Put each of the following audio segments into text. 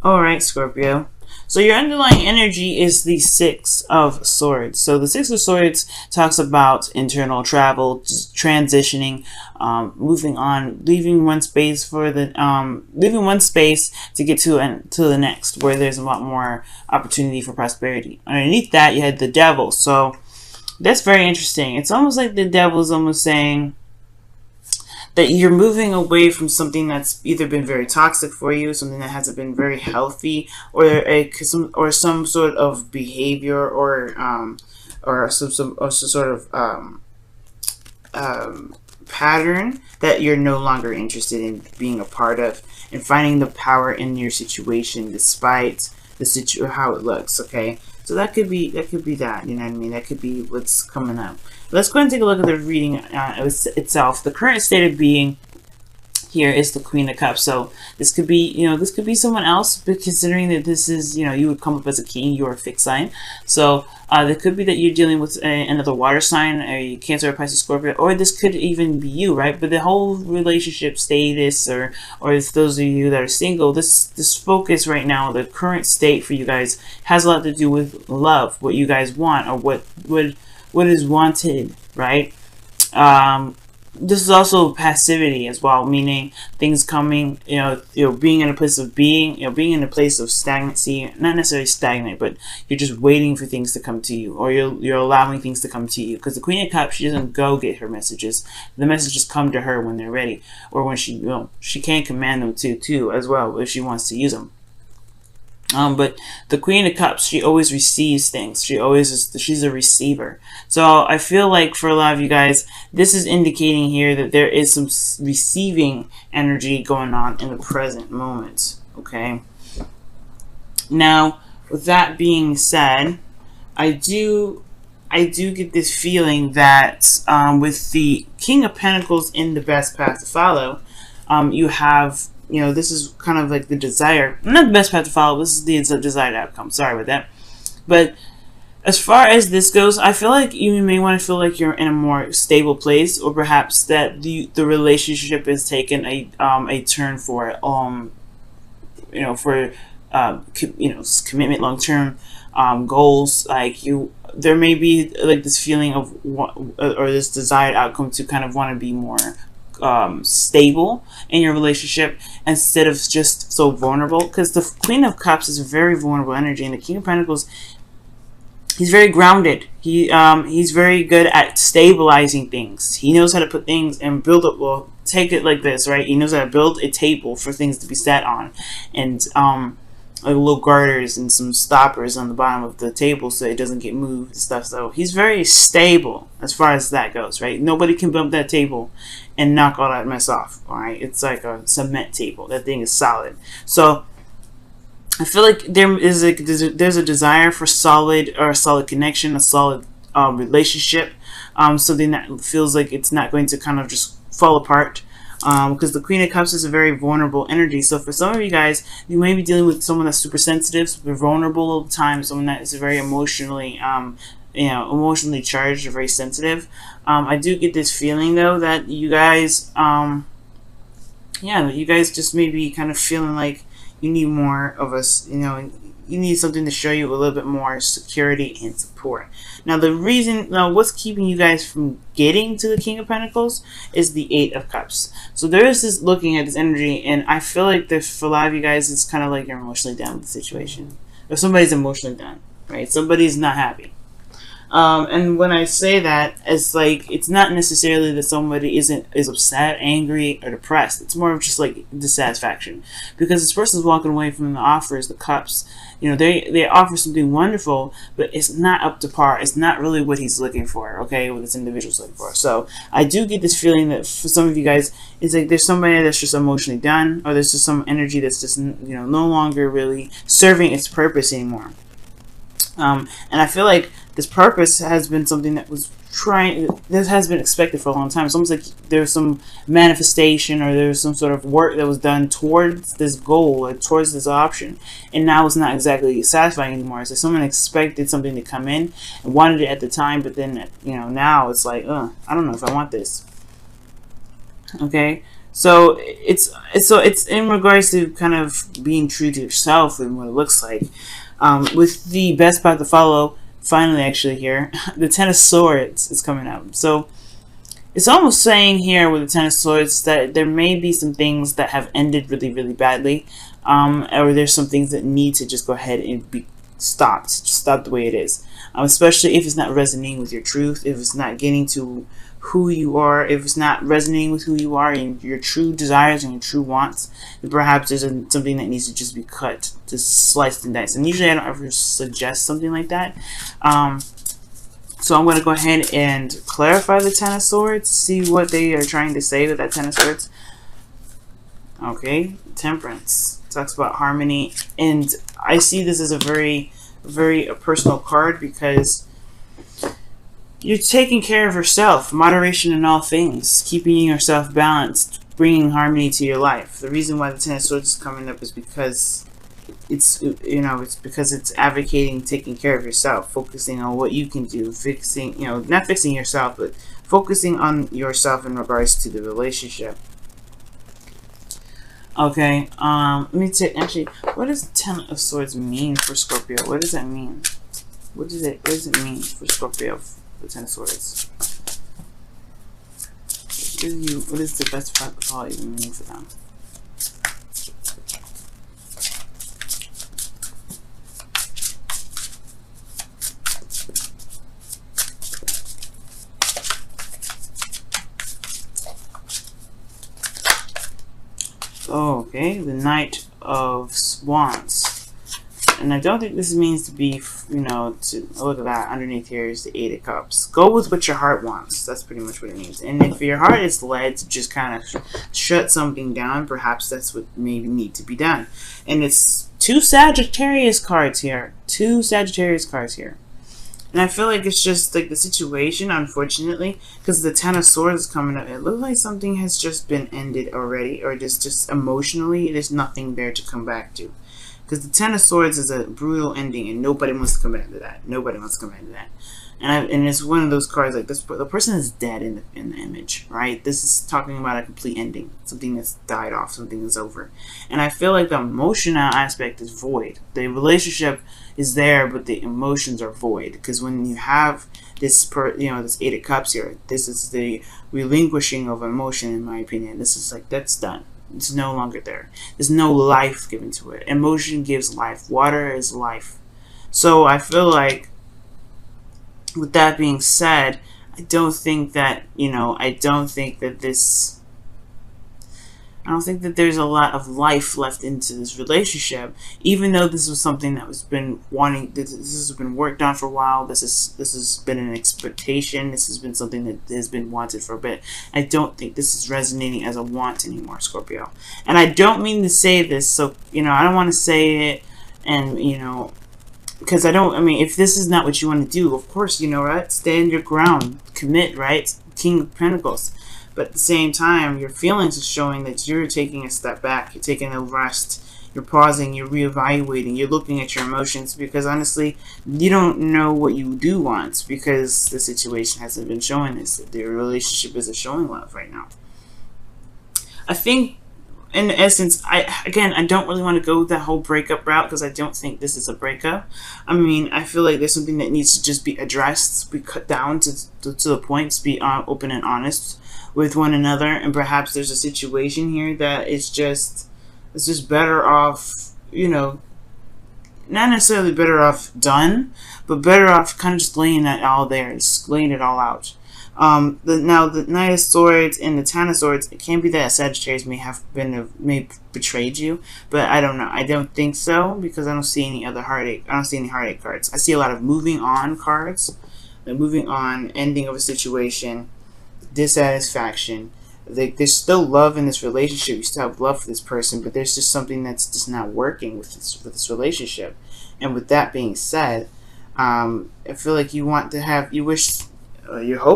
All right, Scorpio. So your underlying energy is the Six of Swords. So the Six of Swords talks about internal travel, transitioning, moving on, leaving one space for the leaving one space to get to the next, where there's a lot more opportunity for prosperity. Underneath that, you had the Devil. So that's very interesting. It's almost like the Devil is almost saying that you're moving away from something that's either been very toxic for you, something that hasn't been very healthy, or some sort of behavior or some sort of pattern that you're no longer interested in being a part of, and finding the power in your situation despite how it looks. Okay, so that could be that. You know what I mean? That could be what's coming up. Let's go ahead and take a look at the reading itself. The current state of being here is the Queen of Cups. So this could be, this could be someone else, but considering that this is, you would come up as a king, you're a fixed sign. So there could be that you're dealing with another water sign, a Cancer, or Pisces, Scorpio, or this could even be you, right? But the whole relationship status, or if those of you that are single, this focus right now, the current state for you guys has a lot to do with love, what you guys want, or what is wanted, right? This is also passivity as well, meaning things coming, being in a place of being in a place of stagnancy, not necessarily stagnant, but you're just waiting for things to come to you, or you're allowing things to come to you. Because the Queen of Cups, she doesn't go get her messages. The messages come to her when they're ready, or when she can command them too as well if she wants to use them. But the Queen of Cups, she always receives things. She's a receiver. So I feel like for a lot of you guys, this is indicating here that there is some receiving energy going on in the present moment. Okay. Now, with that being said, I do get this feeling that with the King of Pentacles in the best path to follow, you have, this is kind of like the desire, not the best path to follow, this is the desired outcome. Sorry about that. But as far as this goes, I feel like you may want to feel like you're in a more stable place, or perhaps that the relationship has taken a turn for commitment, long-term goals. Like there may be like this feeling of or this desired outcome to kind of want to be more stable in your relationship instead of just so vulnerable, because the Queen of Cups is a very vulnerable energy, and the King of Pentacles, he's very grounded. He's very good at stabilizing things. He knows how to put things and build up. Well, take it like this, right? He knows how to build a table for things to be sat on, and like little garters and some stoppers on the bottom of the table so it doesn't get moved and stuff. So he's very stable as far as that goes, right? Nobody can bump that table and knock all that mess off. All right, it's like a cement table. That thing is solid. So I feel like there's a desire for a solid connection, a solid relationship, something that feels like it's not going to kind of just fall apart. Because the Queen of Cups is a very vulnerable energy. So for some of you guys, you may be dealing with someone that's super sensitive, super vulnerable all the time, someone that is very emotionally emotionally charged or very sensitive. I do get this feeling though that you guys you guys just may be kind of feeling like you need more of us, you need something to show you a little bit more security and support. Now what's keeping you guys from getting to the King of Pentacles is the Eight of Cups. So there is this looking at this energy, and I feel like for a lot of you guys, it's kind of like you're emotionally down with the situation. Or somebody's emotionally down, right? Somebody's not happy. And when I say that, it's like, it's not necessarily that somebody is upset, angry, or depressed. It's more of just like dissatisfaction, because this person's walking away from the offers, the cups. They offer something wonderful, but it's not up to par. It's not really what he's looking for, okay, what this individual's looking for. So I do get this feeling that for some of you guys, it's like there's somebody that's just emotionally done, or there's just some energy that's just, no longer really serving its purpose anymore. And I feel like this purpose has been something that has been expected for a long time. It's almost like there's some manifestation, or there's some sort of work that was done towards this goal, or towards this option, and now it's not exactly satisfying anymore. So someone expected something to come in and wanted it at the time, but then now it's like, I don't know if I want this. Okay, So it's in regards to kind of being true to yourself and what it looks like. With the best path to follow, finally actually here, the Ten of Swords is coming up. So it's almost saying here with the Ten of Swords that there may be some things that have ended really, really badly, or there's some things that need to just go ahead and be stopped, just stop the way it is. Especially if it's not resonating with your truth, if it's not getting to who you are, if it's not resonating with who you are and your true desires and your true wants, then perhaps there's something that needs to just be cut, just sliced and diced. And usually I don't ever suggest something like that. So I'm going to go ahead and clarify the Ten of Swords, see what they are trying to say with that Ten of Swords. Okay, Temperance talks about harmony, and I see this as a very, very personal card because you're taking care of yourself, moderation in all things, keeping yourself balanced, bringing harmony to your life. The reason why the Ten of Swords is coming up is because it's because it's advocating taking care of yourself, focusing on what you can do, fixing, not fixing yourself, but focusing on yourself in regards to the relationship. Okay, let me take, actually, what does Ten of Swords mean for Scorpio? What does that mean? What does it mean for Scorpio, the Ten of Swords? What is the best part of all even mean for them? Okay, the Knight of Wands. And I don't think this means to be, to look at that. Underneath here is the Eight of Cups. Go with what your heart wants. That's pretty much what it means. And if your heart is led to just kind of shut something down, perhaps that's what may need to be done. And it's two Sagittarius cards here. And I feel like it's just like the situation, unfortunately, because the Ten of Swords is coming up. It looks like something has just been ended already, or just emotionally, there's nothing there to come back to. Because the Ten of Swords is a brutal ending, and nobody wants to come back to that. And it's one of those cards like this. The person is dead in the image, right? This is talking about a complete ending, something that's died off, something that's over. And I feel like the emotional aspect is void. The relationship is there, but the emotions are void. Because when you have this, this Eight of Cups here, this is the relinquishing of emotion, in my opinion. This is like, that's done. It's no longer there. There's no life given to it. Emotion gives life. Water is life. So I feel like, with that being said, I don't think that there's a lot of life left into this relationship, even though this was something that was been wanting. This has been worked on for a while. This has been an expectation. This has been something that has been wanted for a bit. I don't think this is resonating as a want anymore, Scorpio. And I don't mean to say this, so I don't want to say it, and because if this is not what you want to do, of course, right? Stand your ground, commit, right? King of Pentacles. But at the same time, your feelings are showing that you're taking a step back, you're taking a rest, you're pausing, you're reevaluating, you're looking at your emotions, because honestly, you don't know what you do want, because the situation hasn't been showing this. The relationship isn't showing love right now. I think, in essence, I don't really want to go that whole breakup route, because I don't think this is a breakup. I feel like there's something that needs to just be addressed, be cut down to the points, be open and honest with one another, and perhaps there's a situation here that it's just better off, not necessarily better off done, but better off kind of just laying that all there, just laying it all out. Now the Knight of Swords and the Ten of Swords, it can be that Sagittarius may betrayed you, but I don't know. I don't think so, because I don't see any other heartache. I don't see any heartache cards. I see a lot of moving on cards, like moving on, ending of a situation, dissatisfaction. There's still love in this relationship. You still have love for this person, but there's just something that's just not working with this relationship. And with that being said, I feel like you hope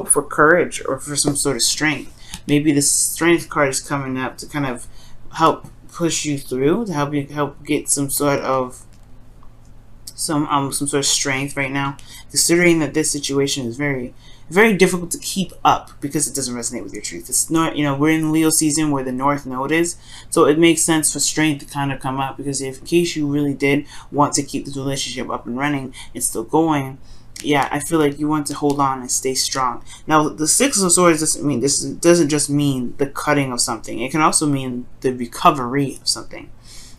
for courage or for some sort of strength. Maybe the strength card is coming up to kind of help push you through, to help get some sort of strength right now, considering that this situation is very, very difficult to keep up because it doesn't resonate with your truth. It's not, we're in Leo season where the North Node is, so it makes sense for strength to kind of come up, because if in case you really did want to keep this relationship up and running and still going, yeah, I feel like you want to hold on and stay strong. Now, the Six of Swords doesn't just mean the cutting of something. It can also mean the recovery of something.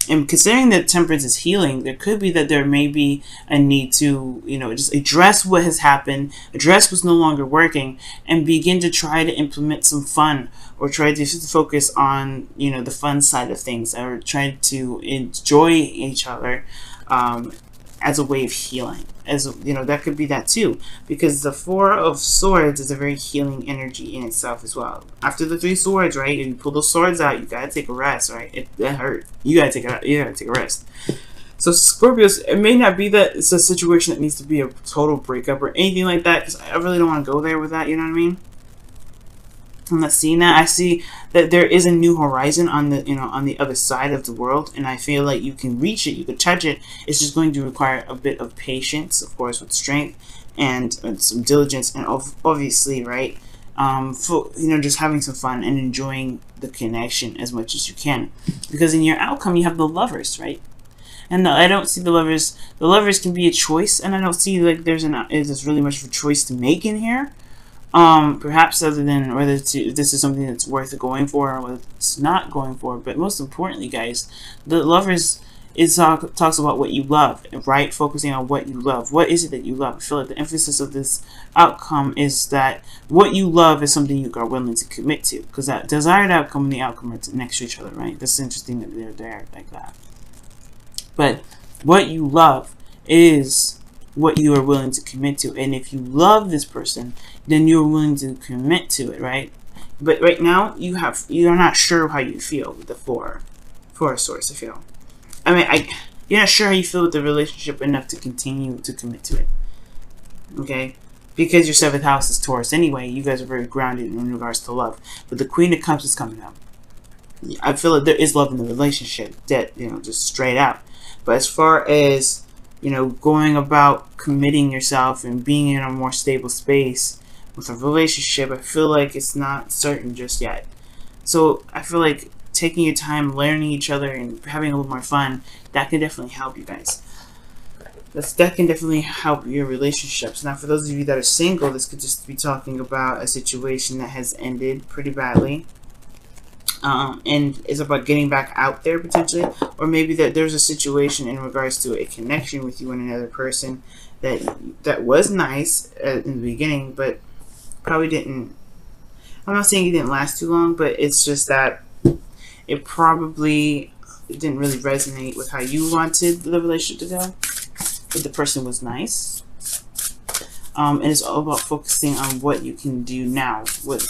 And considering that Temperance is healing, there could be that there may be a need to, just address what has happened, address what's no longer working, and begin to try to implement some fun, or try to focus on, the fun side of things, or try to enjoy each other as a way of healing. That could be that too, because the Four of Swords is a very healing energy in itself as well. After the Three Swords, right, and you pull those swords out, you gotta take a rest, right? That hurt. You gotta take a rest. So Scorpios, it may not be that it's a situation that needs to be a total breakup or anything like that, because I really don't want to go there with that. You know what I mean? I'm not seeing that. I see that there is a new horizon on the other side of the world, and I feel like you can reach it, you can touch it. It's just going to require a bit of patience, of course, with strength and some diligence, and obviously, right, just having some fun and enjoying the connection as much as you can, because in your outcome you have the Lovers, right? And I don't see the Lovers. The Lovers can be a choice, and I don't see like there's really much of a choice to make in here. Perhaps other than whether this is something that's worth going for or whether it's not going for. But most importantly, guys, the Lovers talks about what you love, right? Focusing on what you love. What is it that you love? I feel like the emphasis of this outcome is that what you love is something you are willing to commit to, because that desired outcome and the outcome are next to each other, right? That's interesting that they're there like that. But what you love is what you are willing to commit to, and if you love this person, then you're willing to commit to it, right? But right now you're not sure how you feel with the Four of Swords. I feel, you're not sure how you feel with the relationship enough to continue to commit to it. Okay, because your 7th house is Taurus anyway. You guys are very grounded in regards to love, but the Queen of Cups is coming up. I feel like there is love in the relationship, that just straight out. But as far as going about committing yourself and being in a more stable space with a relationship, I feel like it's not certain just yet. So I feel like taking your time, learning each other, and having a little more fun, that can definitely help you guys. That can definitely help your relationships. Now, for those of you that are single, this could just be talking about a situation that has ended pretty badly. And it's about getting back out there potentially, or maybe that there's a situation in regards to a connection with you and another person that was nice in the beginning, but probably didn't. I'm not saying it didn't last too long, but it's just that it probably didn't really resonate with how you wanted the relationship to go. But the person was nice. And it's all about focusing on what you can do now. What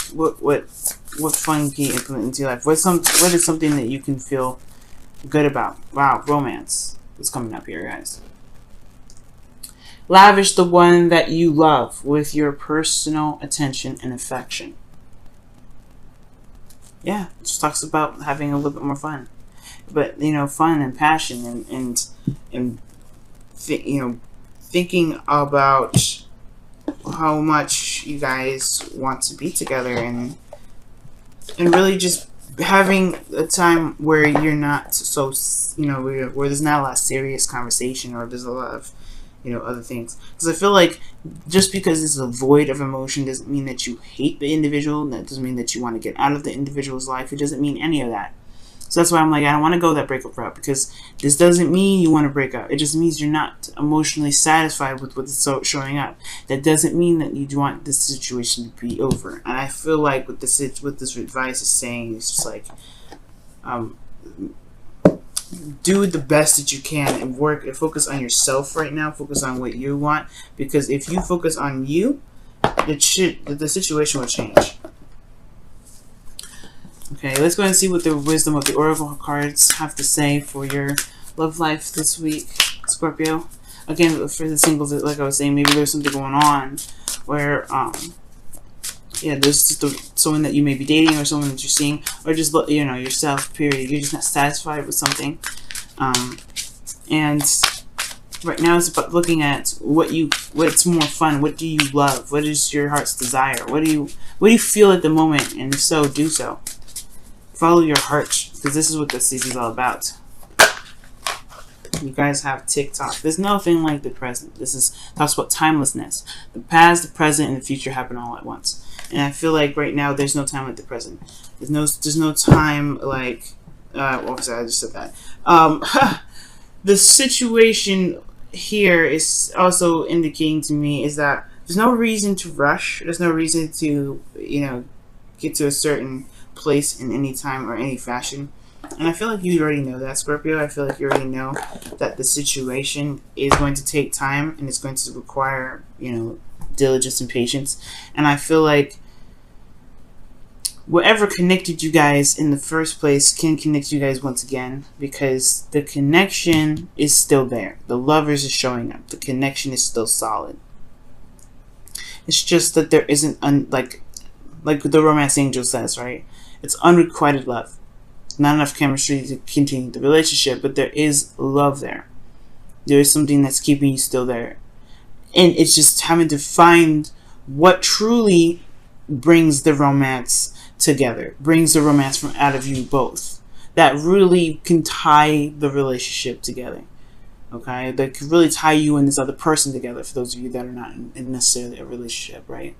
fun can you implement into your life? What is something that you can feel good about? Wow, romance is coming up here, guys. Lavish the one that you love with your personal attention and affection. Yeah, it just talks about having a little bit more fun. But, fun and passion and thinking about how much you guys want to be together, and really just having a time where you're not so, where there's not a lot of serious conversation, or there's a lot of, other things. Because I feel like just because it's a void of emotion doesn't mean that you hate the individual. That doesn't mean that you want to get out of the individual's life. It doesn't mean any of that. So that's why I'm like, I don't want to go that breakup route, because this doesn't mean you want to break up. It just means you're not emotionally satisfied with what's showing up. That doesn't mean that you want this situation to be over. And I feel like what this advice is saying is just like, do the best that you can and work and focus on yourself right now. Focus on what you want, because if you focus on you, the situation will change. Okay, let's go ahead and see what the wisdom of the Oracle cards have to say for your love life this week, Scorpio. Again, for the singles, like I was saying, maybe there's something going on where, there's just someone that you may be dating, or someone that you're seeing, or just, yourself, period. You're just not satisfied with something. And Right now it's about looking at what's more fun. What do you love? What is your heart's desire? What do you feel at the moment? And if so, do so. Follow your heart, because this is what this season is all about. You guys have TikTok. There's nothing like the present. Talks about timelessness. The past, the present, and the future happen all at once. And I feel like right now there's no time like the present. There's no time like obviously I just said that. The situation here is also indicating to me is that there's no reason to rush. There's no reason to, get to a certain place in any time or any fashion. And I feel like you already know that, Scorpio. I feel like you already know that the situation is going to take time and it's going to require, diligence and patience. And I feel like whatever connected you guys in the first place can connect you guys once again, because the connection is still there. The lovers is showing up. The connection is still solid. It's just that there isn't like the romance angel says, right? It's unrequited love. Not enough chemistry to continue the relationship, but there is love there. There is something that's keeping you still there. And it's just having to find what truly brings the romance together, brings the romance from out of you both, that really can tie the relationship together. Okay, that could really tie you and this other person together, for those of you that are not in necessarily a relationship, right?